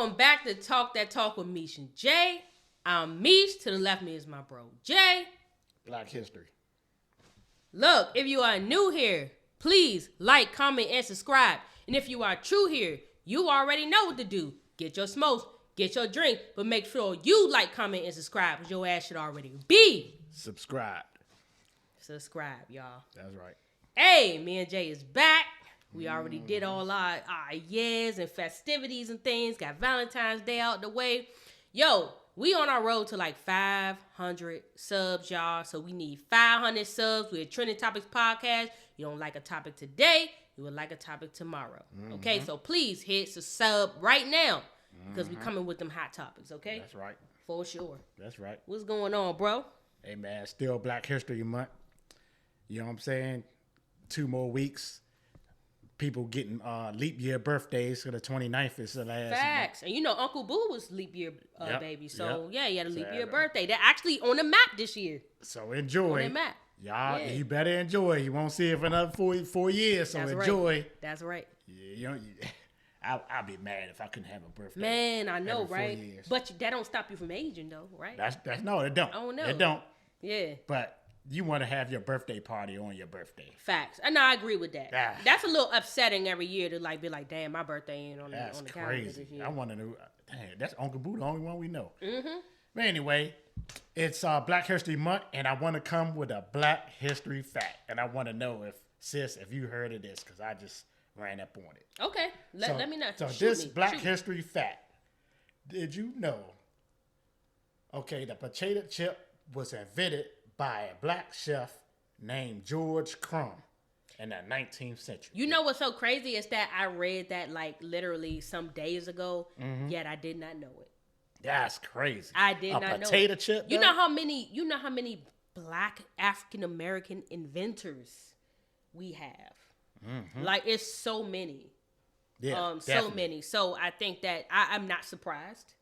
Welcome back to Talk That Talk with Meesh and Jay. I'm Meesh. To the left of me is my bro, Jay. Black history. Look, if you are new here, please like, comment, and subscribe. And if you are true here, you already know what to do. Get your smokes, get your drink, but make sure you like, comment, and subscribe because your ass should already be Subscribed. subscribe, y'all. That's right. Hey, me and Jay is back. We already did all our years and festivities and things. Got Valentine's Day out the way. Yo, we on our road to like 500 subs, y'all. So we need 500 subs. We're a Trending Topics podcast. You don't like a topic today, you would like a topic tomorrow. Okay, so please hit the sub right now because we coming with them hot topics, okay? That's right. For sure. That's right. What's going on, bro? Hey, man, still Black History Month. You know what I'm saying? 2 more weeks. People getting leap year birthdays. So the 29th is the last. Facts. And you know, Uncle Boo was leap year baby. So, yeah, he had a leap So, year birthday. They're actually on the map this year. So enjoy. On the map. Y'all, Yeah. you better enjoy. You won't see it for another 4 years. So That's enjoy. Right. That's right. Yeah, you know, I'll be mad if I couldn't have a birthday. Man, I know, every 4 right? years. But that don't stop you from aging, though, right? That's no, it don't. Oh, no. It don't. Yeah. But you want to have your birthday party on your birthday. Facts. And I agree with that. Ah. That's a little upsetting every year to like be like, damn, my birthday ain't on That's the calendar crazy. this year. I want to know. Dang, that's Uncle Boo, the only one we know. Mm-hmm. But anyway, it's Black History Month, and I want to come with a Black History fact. And I want to know if you heard of this, because I just ran up on it. Okay. Let me know. So Shoot this me. Black Shoot. History fact, did you know, okay, the potato chip was invented by a black chef named George Crumb in the 19th century. You know what's so crazy is that I read that like literally some days ago, yet I did not know it. That's crazy. I did not know it. A potato chip? You though? know how many black African American inventors we have? Like it's so many. Yeah, So definitely. many. So I think that I'm not surprised.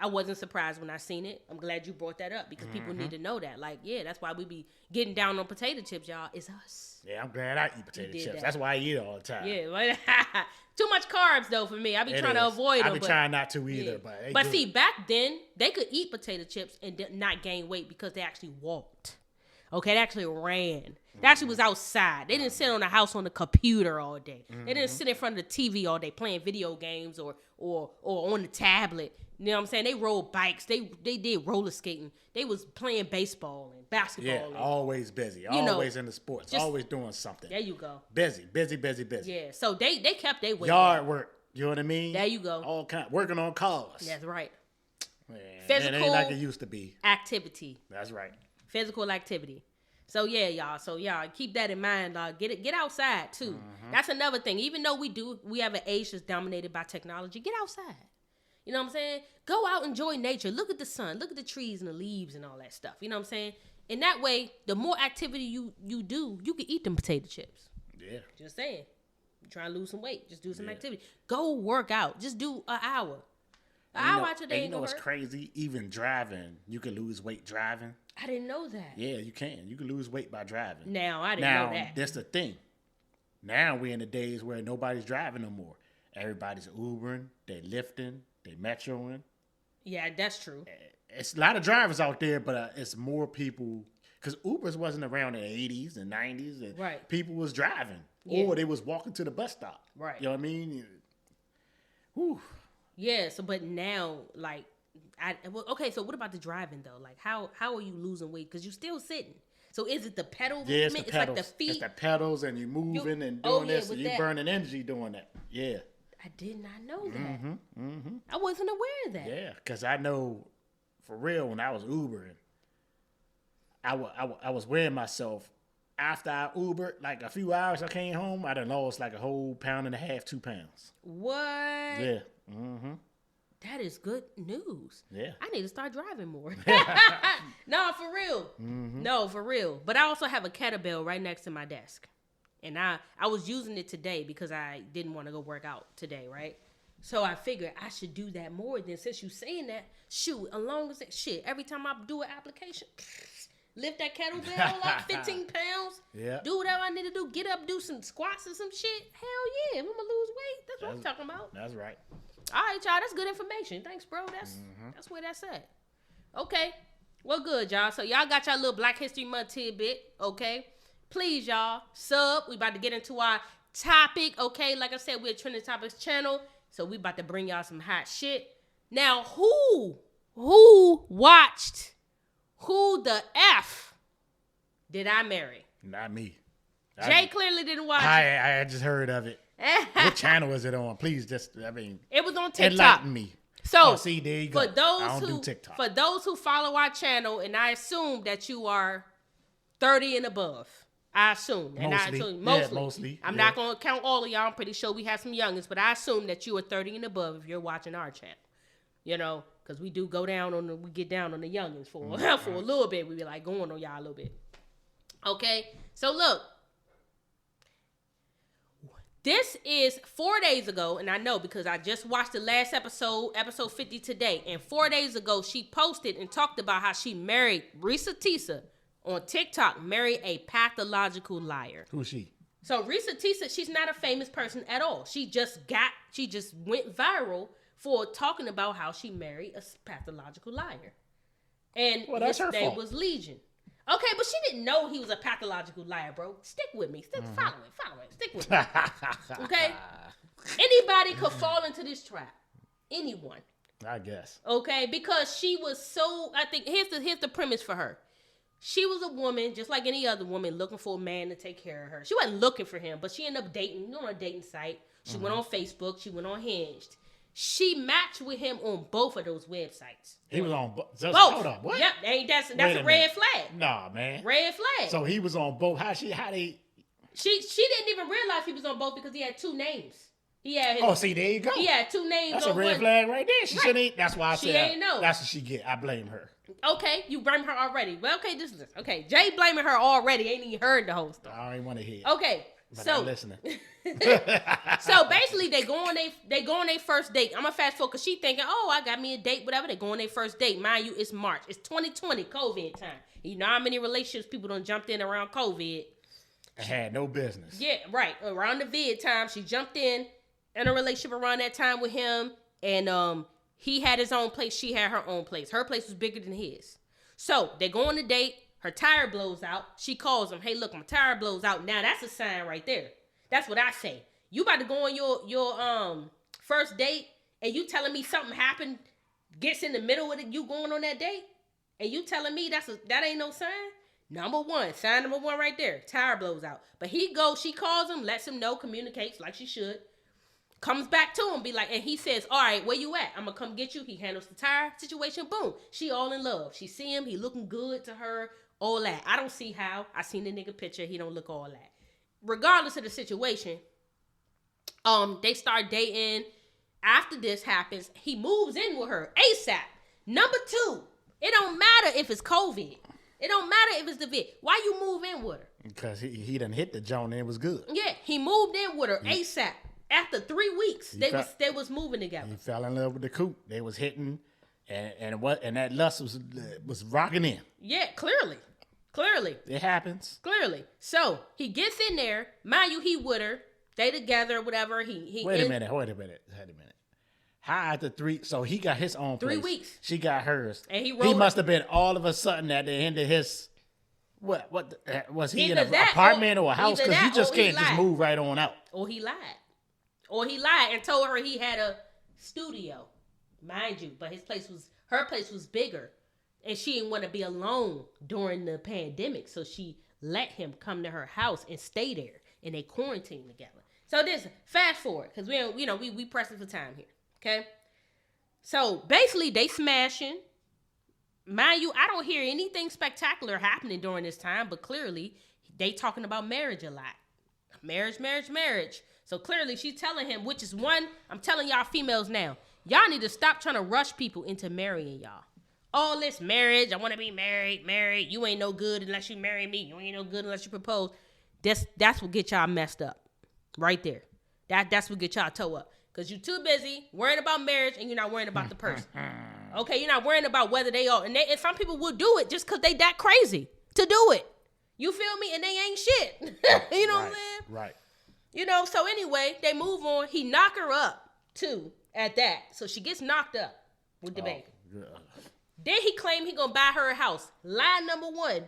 I wasn't surprised when I seen it. I'm glad you brought that up because people need to know that. Like, yeah, that's why we be getting down on potato chips, y'all. It's us. Yeah, I'm glad I eat potato did chips. that. That's why I eat it all the time. Yeah, but too much carbs though for me. I be It trying to is. avoid them. I be trying not to either, yeah. but they But good. see, back then they could eat potato chips and not gain weight because they actually walked. Okay, they actually ran. They actually was outside. They didn't sit on the house on the computer all day. They didn't sit in front of the TV all day playing video games or on the tablet. You know what I'm saying? They rode bikes. They did roller skating. They was playing baseball and basketball. Yeah, and, always busy. you know, Always in the sports. just- Always doing something. there you go. Busy. Yeah, so they kept their weight. Yard work. You know what I mean? There you go. All kind. Working on cars. That's right. Man, it Physical- ain't like it used to be. Activity. That's right. Physical activity. So yeah, y'all. So y'all keep that in mind, dog. Get outside too. That's another thing. Even though we have an age that's dominated by technology, get outside. You know what I'm saying? Go out, enjoy nature. Look at the sun. Look at the trees and the leaves and all that stuff. You know what I'm saying? And that way, the more activity you do, you can eat them potato chips. Yeah. Just saying. You trying to lose some weight, just do some activity. Go work out. Just do an hour. An hour out your day and you ain't know gonna what's hurt. crazy? Even driving, you can lose weight driving. I didn't know that. Yeah, you can. You can lose weight by driving. Now I didn't know that. That's the thing. Now we're in the days where nobody's driving no more. Everybody's Ubering, they lifting, they metroing. Yeah, that's true. It's a lot of drivers out there, but it's more people because Ubers wasn't around in the 80s and 90s, and Right. people was driving Yeah. or they was walking to the bus stop. Right. You know what I mean? Whew. Yeah, so but now like okay, so what about the driving though? Like how are you losing weight? Because you're still sitting. So is it the pedal Yeah, it's movement? the pedals. Like the feet. It's the pedals, and you moving and oh, doing yeah, this, with and you that. burning energy doing that. Yeah. I did not know that. I wasn't aware of that. Yeah, because I know for real when I was Ubering, I was weighing myself. After I Ubered, like a few hours I came home, I done lost like a whole 1.5 pounds, 2 pounds. What? Yeah. Mm-hmm. That is good news. Yeah. I need to start driving more. No, for real. No, for real. But I also have a kettlebell right next to my desk. And I was using it today because I didn't want to go work out today, right? So I figured I should do that more. Then since you saying that, shoot, along as shit, every time I do an application, lift that kettlebell up 15 pounds. Yeah. Do whatever I need to do. Get up, do some squats or some shit. Hell yeah, I'm gonna lose weight. That's what I'm talking about. That's right. All right, y'all. That's good information. Thanks, bro. That's where that's at. Okay. Well, good, y'all. So y'all got y'all little Black History Month tidbit. Okay. Please, y'all, sub. We about to get into our topic. Okay. Like I said, we're a Trending Topics channel. So we about to bring y'all some hot shit. Now, who watched Who the F Did I Marry? Not me. Jay clearly didn't watch it. I just heard of it. What channel is it on? Please, it was on TikTok. Enlighten me. So, see, there you go. For those who follow our channel, and I assume that you are 30 and above. I assume. Mostly. I'm not going to count all of y'all. I'm pretty sure we have some youngins, but I assume that you are 30 and above if you're watching our channel. You know, because we do we get down on the youngins for a little bit. We be like going on y'all a little bit. Okay, so look. This is 4 days ago, and I know because I just watched the last episode 50 today, and 4 days ago she posted and talked about how she married Reesa Teesa on TikTok, married a pathological liar. Who's she? So Reesa Teesa, she's not a famous person at all. She just went viral for talking about how she married a pathological liar. And his name was Legion. Okay, but she didn't know he was a pathological liar, bro. Stick with me. Follow it. Stick with me. Okay? Anybody could fall into this trap. Anyone. I guess. Okay? Because she was so, I think, here's the premise for her. She was a woman, just like any other woman, looking for a man to take care of her. She wasn't looking for him, but she ended up dating, on a dating site. She went on Facebook. She went on Hinged. She matched with him on both of those websites. He was on both. Hold on, what? Yep, that's a red flag. Nah, man. Red flag. So he was on both. She didn't even realize he was on both because he had two names. He had see, there you go. He had two names. That's a red flag right there. She shouldn't. That's why I said ain't know. That's what she get. I blame her. Okay, you blame her already. Well, okay, okay. Jay blaming her already. Ain't even heard the whole story. I ain't want to hear. Okay, but I'm listening. So basically, they go on their first date. I'm gonna fast forward because she thinking, oh, I got me a date, whatever. They go on their first date. Mind you, it's March. It's 2020, COVID time. You know how many relationships people done jumped in around COVID? I had no business. Yeah, right. Around the vid time, she jumped in a relationship around that time with him, and he had his own place. She had her own place. Her place was bigger than his. So they go on a date. Her tire blows out. She calls him. Hey, look, my tire blows out. Now that's a sign right there. That's what I say. You about to go on your first date and you telling me something happened, gets in the middle of you going on that date, and you telling me that ain't no sign? Sign number one right there. Tire blows out. But she calls him, lets him know, communicates like she should. Comes back to him, be like, and he says, all right, where you at? I'm going to come get you. He handles the tire situation. Boom. She all in love. She see him. He looking good to her. All that. I don't see how. I seen the nigga picture. He don't look all that. Regardless of the situation, they start dating. After this happens, he moves in with her ASAP. Number two, it don't matter if it's COVID. It don't matter if it's the vid. Why you move in with her? Because he done hit the joint and it was good. Yeah, he moved in with her ASAP. After 3 weeks, they was moving together. He fell in love with the coot. They was hitting, and that lust was rocking in. Yeah, clearly. It happens. Clearly. So he gets in there. Mind you, he with her. They together, whatever. He Wait a minute. How after 3? So he got his own place. 3 weeks. She got hers. And he must have been all of a sudden at the end of his. What was he either in an apartment or a house? Because you just can't just move right on out. Or he lied and told her he had a studio, mind you. But her place was bigger, and she didn't want to be alone during the pandemic, so she let him come to her house and stay there, and they quarantined together. So this fast forward because we pressing for time here, okay? So basically they smashing. Mind you, I don't hear anything spectacular happening during this time, but clearly they talking about marriage a lot. Marriage. So clearly she's telling him, which is one, I'm telling y'all females now, y'all need to stop trying to rush people into marrying y'all. All this marriage, I want to be married. You ain't no good unless you marry me. You ain't no good unless you propose. That's what get y'all messed up. Right there. That's what get y'all toe up. Because you're too busy worrying about marriage and you're not worrying about the person. Okay, you're not worrying about whether they are. And some people will do it just because they that crazy to do it. You feel me? And they ain't shit. You know what I'm saying? Right. So anyway, they move on. He knock her up, too. at that. So she gets knocked up with the baby. Yeah. Then he claimed he gonna buy her a house. Lie number one.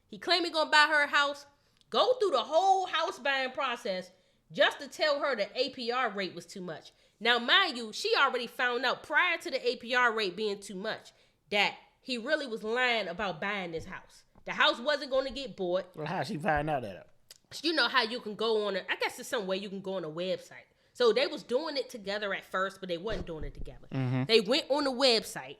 He claimed he gonna buy her a house, go through the whole house buying process just to tell her the APR rate was too much. Now, mind you, she already found out prior to the APR rate being too much that he really was lying about buying this house. The house wasn't going to get bought. Well, how she find out that? You know how you can go on I guess there's some way you can go on a website. So they was doing it together at first, but they wasn't doing it together. Mm-hmm. They went on the website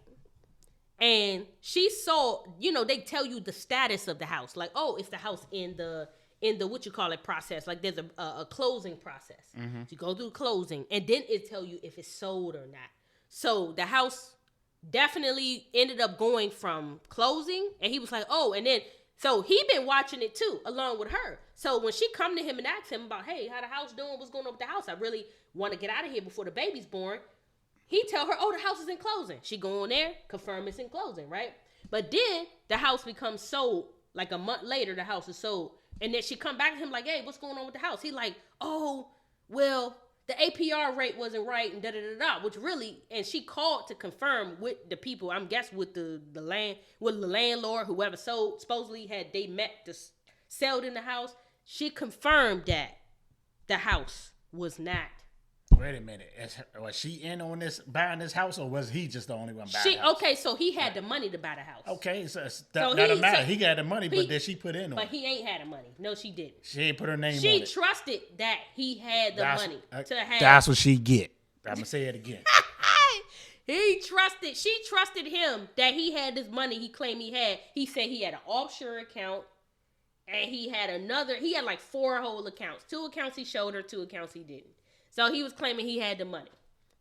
and she saw, they tell you the status of the house. Like, oh, it's the house in the what you call it process. Like there's a closing process. Mm-hmm. You go through closing and then it tell you if it's sold or not. So the house definitely ended up going from closing, and he was like, oh, and then so he been watching it too along with her. So when she come to him and ask him about, hey, how the house doing, what's going on with the house, I really want to get out of here before the baby's born, he tell her, oh, the house is in closing. She go in there, confirm it's in closing, right? But then the house becomes sold. Like a month later, the house is sold, and then she come back to him like, hey, what's going on with the house? He like, oh, well, the APR rate wasn't right, and da-da-da-da, which really, and she called to confirm with the people, I'm guessing with the landlord, whoever sold, supposedly they met to sell in the house. She confirmed that the house was not. Wait a minute. Was she in on this, buying this house, or was he just the only one buying the house? Okay, so he had the money to buy the house. Okay, so that doesn't matter. He got the money, but did she put in on it? But he ain't had the money. No, she didn't. She ain't put her name on it. She trusted that he had the money to have. That's what she get. I'm going to say it again. She trusted him that he had this money he claimed he had. He said he had an offshore account, and he had like 4 whole accounts. 2 accounts he showed her, 2 accounts he didn't. So he was claiming he had the money.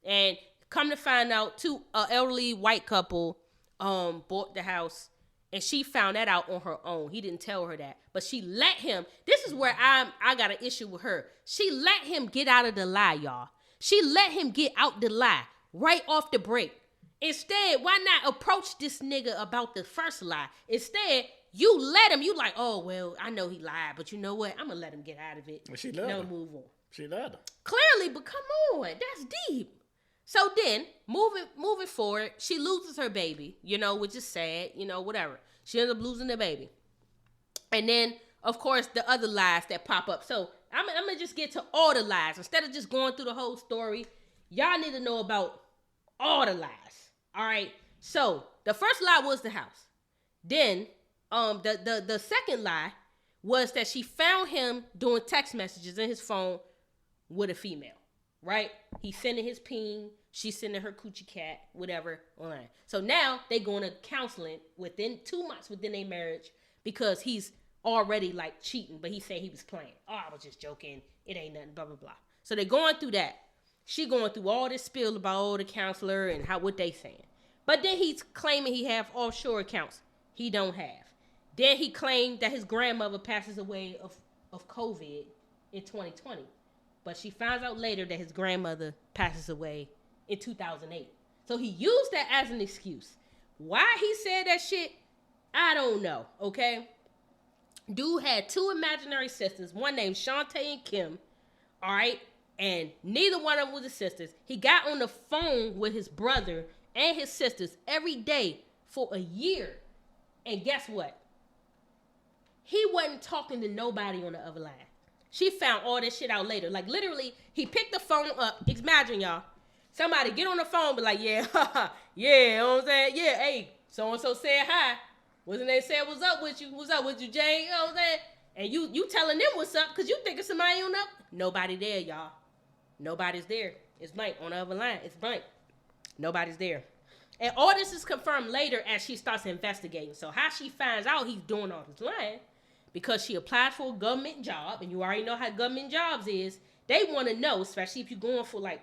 And come to find out, 2 elderly white couple bought the house, and she found that out on her own. He didn't tell her that. But she let him. This is where I got an issue with her. She let him get out of the lie, y'all. She let him get out the lie right off the break. Instead, why not approach this nigga about the first lie? Instead, you let him. You like, oh, well, I know he lied, but you know what? I'm going to let him get out of it. She loved him. Move on. She loved him. Clearly, but come on. That's deep. So then, moving forward, she loses her baby, which is sad, whatever. She ends up losing the baby. And then, of course, the other lies that pop up. So I'm going to just get to all the lies. Instead of just going through the whole story, y'all need to know about all the lies. All right? So the first lie was the house. Then the second lie was that she found him doing text messages in his phone with a female. Right? He's sending his ping. She's sending her coochie cat, whatever, online. So now they going to counseling within 2 months within their marriage because he's already like cheating, but he said he was playing. Oh, I was just joking. It ain't nothing, blah, blah, blah. So they're going through that. She going through all this spiel about all the counselor and what they saying. But then he's claiming he have offshore accounts. He don't have. Then he claimed that his grandmother passes away of COVID in 2020. But she finds out later that his grandmother passes away in 2008. So he used that as an excuse. Why he said that shit, I don't know, okay? Dude had 2 imaginary sisters, one named Shantae and Kim, all right? And neither one of them was his sisters. He got on the phone with his brother and his sisters every day for a year. And guess what? He wasn't talking to nobody on the other line. She found all this shit out later. Like, literally, he picked the phone up. Imagine, y'all. Somebody get on the phone, be like, yeah, yeah, you know what I'm saying? Yeah, hey, so-and-so said hi. Wasn't they saying, what's up with you? What's up with you, Jay? You know what I'm saying? And you telling them what's up because you thinking somebody on up. Nobody there, y'all. Nobody's there. It's blank. On the other line, it's blank. Nobody's there. And all this is confirmed later as she starts investigating. So how she finds out he's doing all this lying, because she applied for a government job, and you already know how government jobs is. They want to know, especially if you're going for like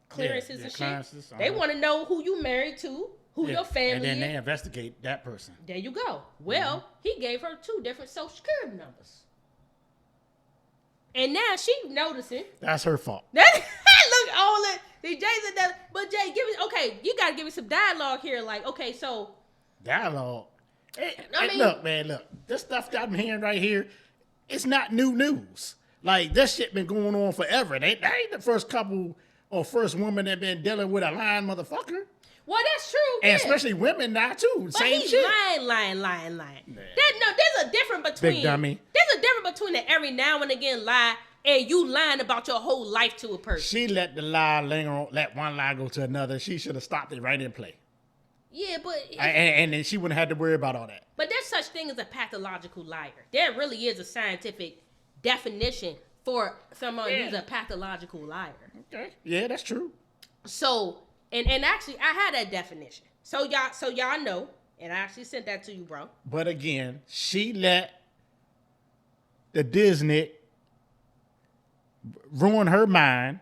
clearances and shit. They want to know who you married to, who your family is. And then they investigate that person. There you go. Well, he gave her 2 different social security numbers. And now she noticing. That's her fault. Look, all that. See, Jay said that. But Jay, you got to give me some dialogue here. Like, okay, so. Dialogue? Look, this stuff that I'm hearing right here, it's not new news. Like, this shit been going on forever. That ain't the first couple or first woman that been dealing with a lying motherfucker. Well, that's true. And yeah. especially women now too. But Same he's shit. lying. Nah. There's a difference between Big dummy. There's a difference between the every now and again lie and you lying about your whole life to a person. She let the lie linger on, let one lie go to another. She should have stopped it right in play. Yeah, but And then she wouldn't have to worry about all that. But there's such thing as a pathological liar. There really is a scientific definition for someone who's a pathological liar. Okay. Yeah, that's true. So, and actually, I had that definition. So y'all know, and I actually sent that to you, bro. But again, she let the Disney ruin her mind,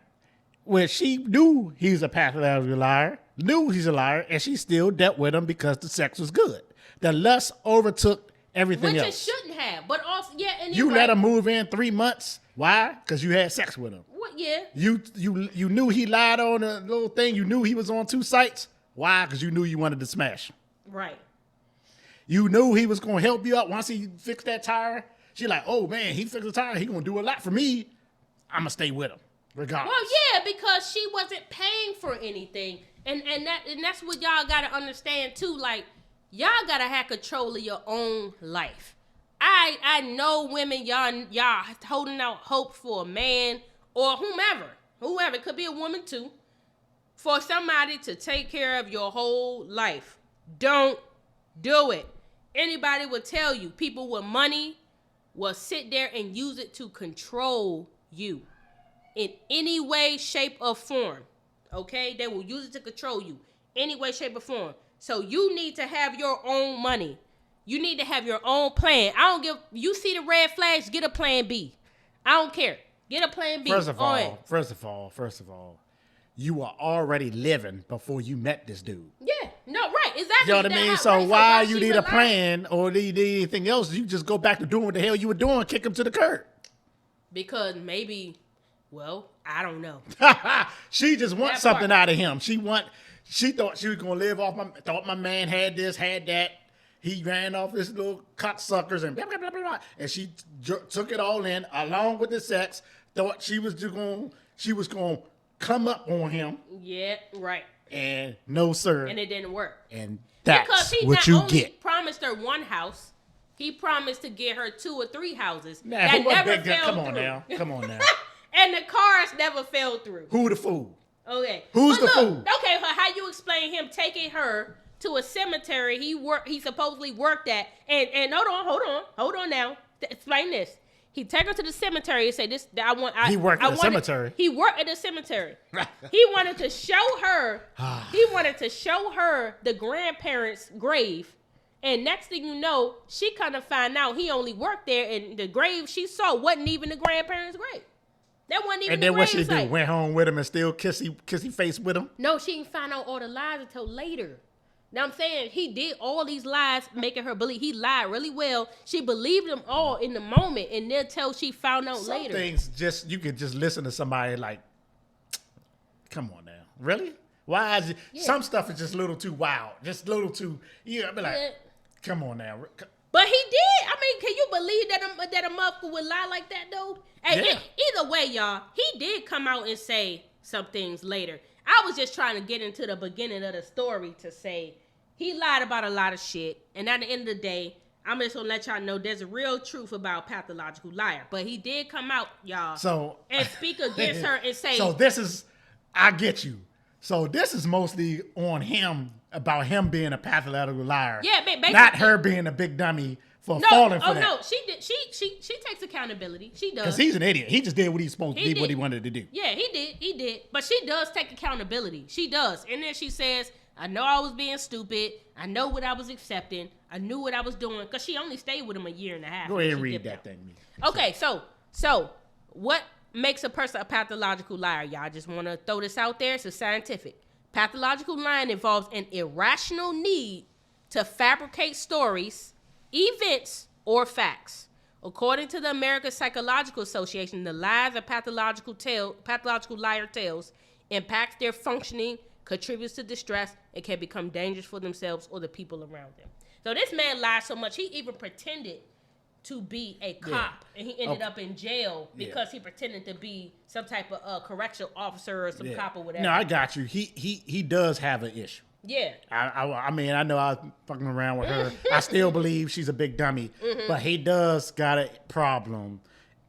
where she knew he's a pathological liar, knew he's a liar, and she still dealt with him because the sex was good. The lust overtook everything Which else. it shouldn't have, but also, yeah, and You you're let right. him move in 3 months. Why? Because you had sex with him. What? Yeah. You knew he lied on a little thing. You knew he was on 2 sites. Why? Because you knew you wanted to smash him. Right. You knew he was going to help you out once he fixed that tire. She like, oh, man, he fixed the tire. He going to do a lot for me. I'm going to stay with him regardless. Well, yeah, because she wasn't paying for anything. And that's what y'all got to understand, too. Like, y'all got to have control of your own life. I know women, y'all holding out hope for a man or whomever. It could be a woman, too. For somebody to take care of your whole life. Don't do it. Anybody will tell you, people with money will sit there and use it to control you in any way, shape, or form. Okay? They will use it to control you any way, shape, or form. So you need to have your own money. You need to have your own plan. You see the red flags, get a plan B. I don't care. Get a plan B. First of all, you were already living before you met this dude. Yeah, no, right, exactly. You know what I mean? So why you need a plan or need anything else? You just go back to doing what the hell you were doing, kick him to the curb. Because maybe, well, I don't know. She just wants something out of him. She thought she was gonna live off thought my man had this, had that. He ran off his little cocksuckers and blah, blah, blah, blah, blah. And she took it all in along with the sex. Thought she was going to come up on him. Yeah, right. And no, sir. And it didn't work. And that's because he what not you only get. promised her one house, he promised to get her 2 or 3 houses. Nah, that never fell come on through. now. Come on now. And the cars never fell through. Who the fool? Okay. Who's the fool? Okay, how you explain him taking her to a cemetery he supposedly worked at, and hold on now. Explain this. He take her to the cemetery and say this. He worked at the cemetery. He worked at the cemetery. He wanted to show her. He wanted to show her the grandparents' grave. And next thing you know, she kind of find out he only worked there, and the grave she saw wasn't even the grandparents' grave. That wasn't even. And then the what she grave do? site. Went home with him and still kissy face with him? No, she didn't find out all the lies until later. Now I'm saying he did all these lies, making her believe. He lied really well. She believed them all in the moment, and then till she found out Some later. things you could just listen to somebody like, come on now, really? Why is it? Yeah. Some stuff is just a little too wild, just a little too. I be like, Yeah. come on now. But he did. I mean, can you believe that a motherfucker would lie like that, though? Hey, Yeah. Either way, y'all, he did come out and say some things later. I was just trying to get into the beginning of the story to say he lied about a lot of shit. And at the end of the day, I'm just gonna let y'all know there's a real truth about pathological liar. But he did come out, y'all, and speak against her and say. So this is, I get you. So this is mostly on him, about him being a pathological liar. Yeah, basically. Not her being a big dummy for falling for that. No, she did. She takes accountability. She does. Because he's an idiot. He just did what he's supposed to do, what he wanted to do. Yeah, he did. But she does take accountability. She does. And then she says, I know I was being stupid. I know what I was accepting. I knew what I was doing. Because she only stayed with him a year and a half. Go ahead and read that thing. Okay, so what makes a person a pathological liar? Y'all just want to throw this out there. It's scientific. Pathological lying involves an irrational need to fabricate stories, events, or facts. According to the American Psychological Association, the lies a pathological liar tells impacts their functioning, contributes to distress, and can become dangerous for themselves or the people around them. So this man lied so much, he even pretended to be a cop, and he ended up in jail because he pretended to be some type of correctional officer or some cop or whatever. No, I got you. He does have an issue. Yeah. I mean, I know I was fucking around with her. I still believe she's a big dummy, but he does got a problem,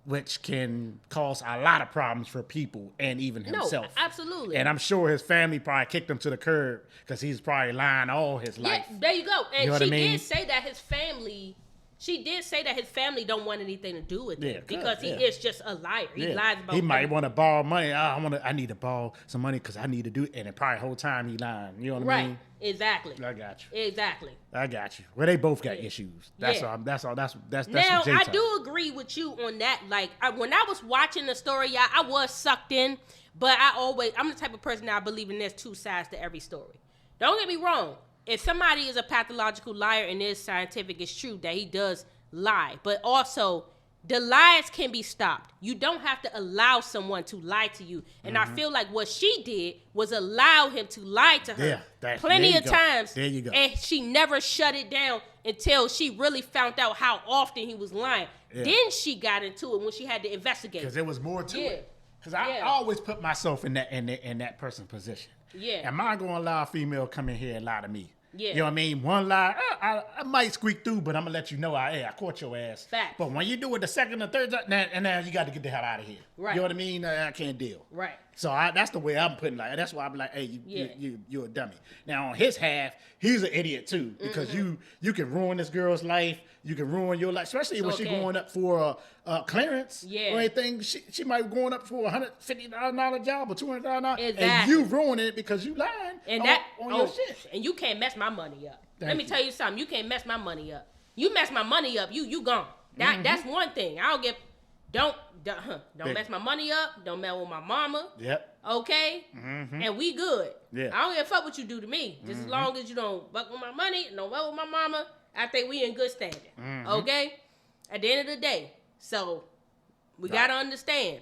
which can cause a lot of problems for people and even himself. No, absolutely. And I'm sure his family probably kicked him to the curb because he's probably lying all his life. Yeah, there you go. And you know she did say that his family. She did say that his family don't want anything to do with it because he is just a liar. He lies about. He might want to borrow money. I need to borrow some money because I need to do it, and it probably the whole time he lying. You know what I mean? Right. Exactly. I got you. Exactly. I got you. Well, they both got issues. That's all. That's all. That's now, what I do agree with you on that. Like when I was watching the story, I was sucked in, but I'm the type of person that I believe in there's two sides to every story. Don't get me wrong. If somebody is a pathological liar and it's scientific, it's true that he does lie, but also the lies can be stopped. You don't have to allow someone to lie to you. And I feel like what she did was allow him to lie to her plenty of times. There you go. And she never shut it down until she really found out how often he was lying. Yeah. Then she got into it when she had to investigate. Because there was more to it. Because I always put myself in that person's position. Yeah. Am I going to allow a female to come in here and lie to me? Yeah. You know what I mean? One lie, I might squeak through, but I'm going to let you know I caught your ass. Fact. But when you do it the second or third time, now you got to get the hell out of here. Right. You know what I mean? I can't deal. Right. So that's the way I'm putting it. That's why I'm like, hey, you're a dummy. Now, on his half, he's an idiot too, because you can ruin this girl's life. You can ruin your life, especially when she's going up for a clearance or anything. She might be going up for $150,000 job or $200,000. Exactly. And you ruin it because you lying on your shit. And you can't mess my money up. Let me tell you something. You can't mess my money up. You mess my money up, you gone. That's one thing. I don't give. Don't mess my money up. Don't mess with my mama. Yep. Okay? And we good. Yeah. I don't give a fuck what you do to me. Just as long as you don't fuck with my money, don't fuck with my mama, I think we in good standing. Okay? At the end of the day. So, we got to understand.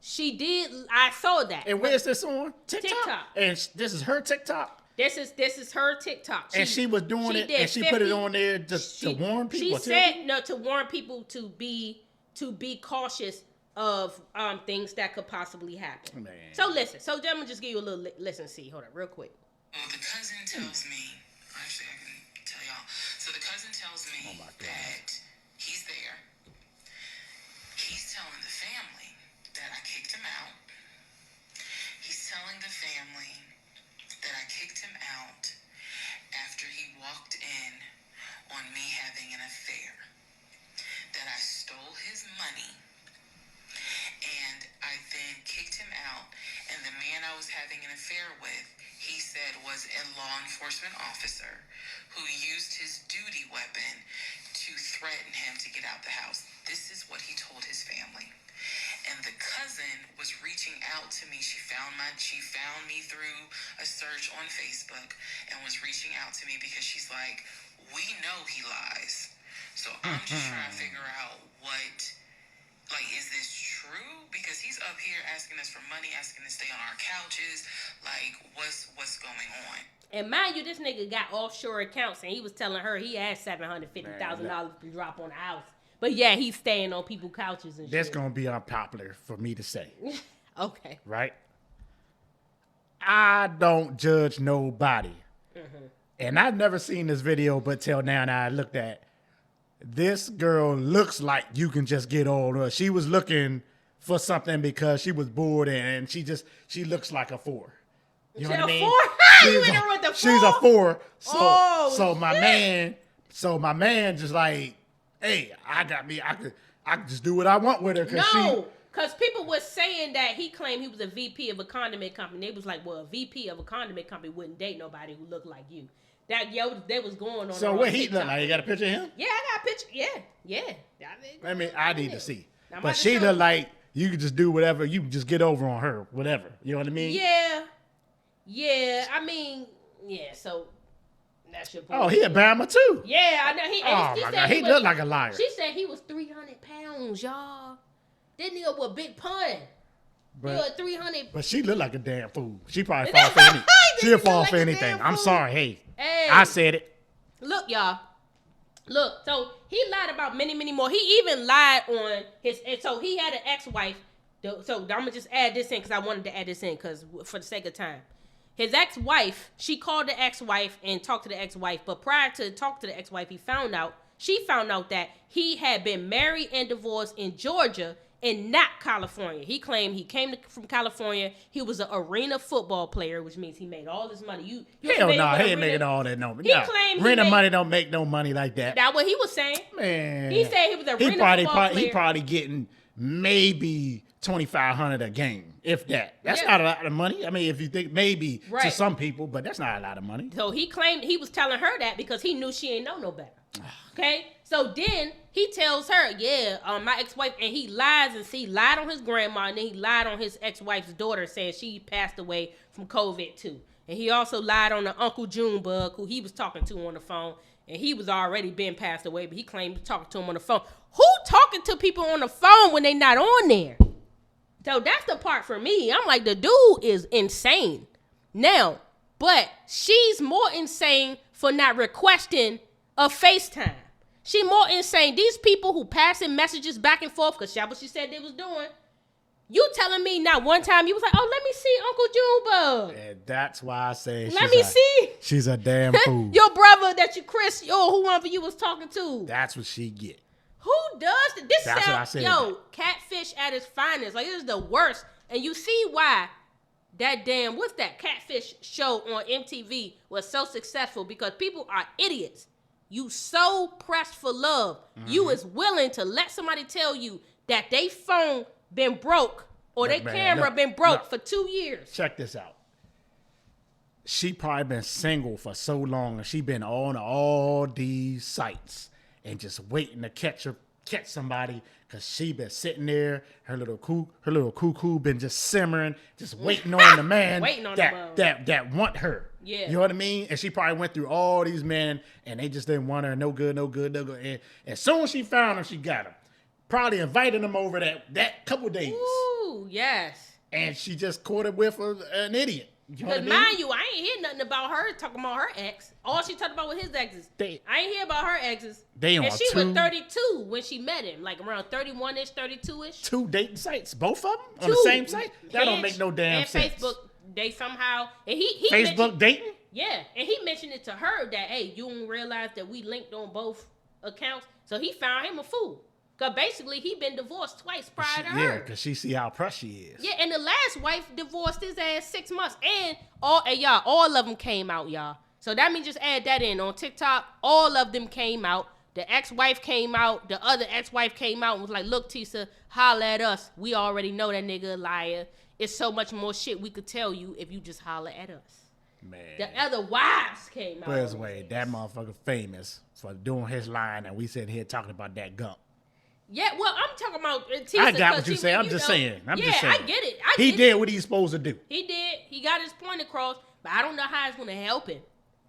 She did, I saw that. And where's this on? TikTok. And this is her TikTok? This is her TikTok. And she was doing it, and she put it on there just to warn people. She said to warn people to be cautious of things that could possibly happen. Man. So listen. So I'm gonna just give you a little listen. See, hold on, real quick. Well, the cousin tells me. Actually, I can tell y'all. So the cousin tells me that he's there. He's telling the family that I kicked him out. He's telling the family that I kicked him out after he walked in on me having an affair. That I stole his money. And I then kicked him out. And the man I was having an affair with, he said was a law enforcement officer who used his duty weapon to threaten him to get out the house. This is what he told his family. And the cousin was reaching out to me. She found me through a search on Facebook and was reaching out to me because she's like, we know he lies. So I'm just trying to figure out is this true? Because he's up here asking us for money, asking to stay on our couches. Like, what's going on? And mind you, this nigga got offshore accounts, and he was telling her he had $750,000 to drop on the house. But yeah, he's staying on people's couches and shit. That's gonna be unpopular for me to say. Okay. Right? I don't judge nobody. And I've never seen this video, but till now I looked at. This girl looks like you can just get on her. She was looking for something because she was bored and she looks like a 4. You know what I mean? You in her with the 4? She's a 4. So shit. my man just like, hey, I could just do what I want with her. Because people were saying that he claimed he was a VP of a condiment company. They was like, well, a VP of a condiment company wouldn't date nobody who looked like you. That was going on. So what he look like? You got a picture of him? Yeah, I got a picture. Yeah. I need to see. But she look like you can just do whatever. You can just get over on her, whatever. You know what I mean? Yeah. I mean, yeah. So that's your point. Oh, he a Bama too. Yeah, I know. My God, he look like a liar. She said he was 300 pounds, y'all. That nigga was a big pun. He was 300. But she look like a damn fool. She probably fall for anything. She'll fall for anything. I'm sorry. Hey, I said it. Look, y'all. Look, so he lied about many, many more. He even lied on his. And so he had an ex-wife. So I'm gonna just add this in because I wanted to add this in because for the sake of time. His ex-wife, she called the ex-wife and talked to the ex-wife. But prior to talk to the ex-wife, she found out that he had been married and divorced in Georgia and not California. He claimed he came from California. He was an arena football player, which means he made all this money. You Hell no, he ain't making all that no. He claimed arena money don't make no money like that. That's what he was saying. Man, he said he was an arena football player. He probably getting maybe $2,500 a game, if that. That's not a lot of money. I mean, if you think maybe to some people, but that's not a lot of money. So he claimed he was telling her that because he knew she ain't know no better. Okay, so then he tells her, my ex-wife, and he lies and he lied on his grandma, and then he lied on his ex-wife's daughter, saying she passed away from COVID too. And he also lied on the Uncle Junebug, who he was talking to on the phone, and he was already been passed away, but he claimed to talking to him on the phone. Who talking to people on the phone when they not on there? So that's the part for me. I'm like, the dude is insane. Now, but she's more insane for not requesting a FaceTime. She more insane. These people who passing messages back and forth, because that's what she said they was doing. You telling me not one time you was like, oh, let me see Uncle Junebug. And that's why I say let me see. She's a damn fool. Your brother that you Chris or whoever you was talking to. That's what she get. Who does this? That's what I said. Yo, catfish at its finest. Like, this is the worst. And you see why that damn, what's that catfish show on MTV was so successful, because people are idiots. You so pressed for love. Mm-hmm. You is willing to let somebody tell you that they phone been broke or their camera been broke for 2 years. Check this out. She probably been single for so long, and she been on all these sites and just waiting to catch somebody, because she been sitting there, her little cuckoo been just simmering, just waiting on the man that want her. Yeah. You know what I mean? And she probably went through all these men, and they just didn't want her. No good. And as soon as she found him, she got him. Probably invited him over that couple days. Ooh, yes. And she just caught it with an idiot. Because mind you, I ain't hear nothing about her talking about her ex. All she talked about was his exes. I ain't hear about her exes. And she was 32 when she met him, like around 31-ish, 32-ish. 2 dating sites, both of them on the same site? That don't make no damn sense. Facebook, they somehow, and he Facebook dating? Yeah, and he mentioned it to her that, hey, you don't realize that we linked on both accounts. So he found him a fool. Because basically, he been divorced twice prior to her. Yeah, because she see how pressed she is. Yeah, and the last wife divorced his ass 6 months. And all of them came out, y'all. So that means just add that in. On TikTok, all of them came out. The ex-wife came out. The other ex-wife came out and was like, look, Tisa, holla at us. We already know that nigga a liar. It's so much more shit we could tell you if you just holler at us. Man. The other wives came out. Where's Wade? That motherfucker famous for doing his line, and we sitting here talking about that gump. Yeah, well, I'm talking about Tisa. I got what you say. I'm just saying. I get it. He did what he's supposed to do. He did. He got his point across, but I don't know how it's going to help him.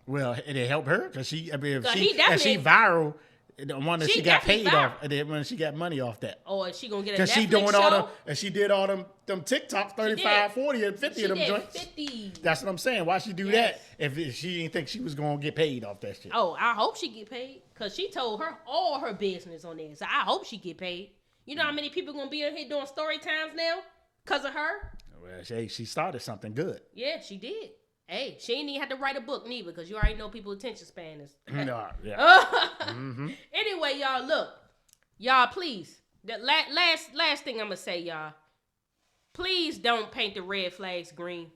Well, it helped her because she viral. The one that she got paid viral. off, and then when she got money off that. Oh, is she gonna get a Netflix she doing show? all them, and she did all them TikToks, 35, 40, and 50 of them joints. 50. That's what I'm saying. Why she do that if she didn't think she was gonna get paid off that shit? Oh, I hope she get paid because she told her all her business on there. So I hope she get paid. You know how many people gonna be in here doing story times now because of her? Well, she started something good. Yeah, she did. Hey, she ain't even had to write a book neither, because you already know people's attention span is. No, yeah. Mm-hmm. Anyway, y'all, look. Y'all, please. The last thing I'm going to say, y'all. Please don't paint the red flags green.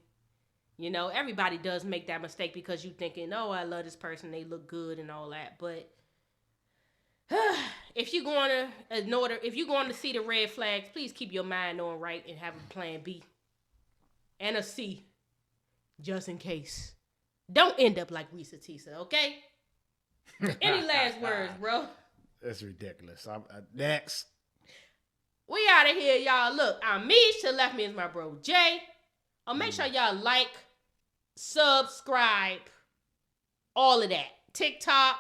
You know, everybody does make that mistake because you thinking, oh, I love this person. They look good and all that. But if you're going to see the red flags, please keep your mind on right and have a plan B and a C. Just in case. Don't end up like Risa Teesa, okay? Any last words, bro? That's ridiculous. Next. We out of here, y'all. Look, I'm Meesh. To left me is my bro, Jay. Make sure y'all like, subscribe, all of that. TikTok.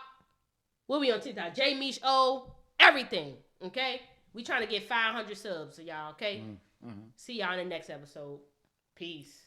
We'll be on TikTok. J Meesh O. Everything, okay? We trying to get 500 subs, so y'all, okay? Mm-hmm. See y'all in the next episode. Peace.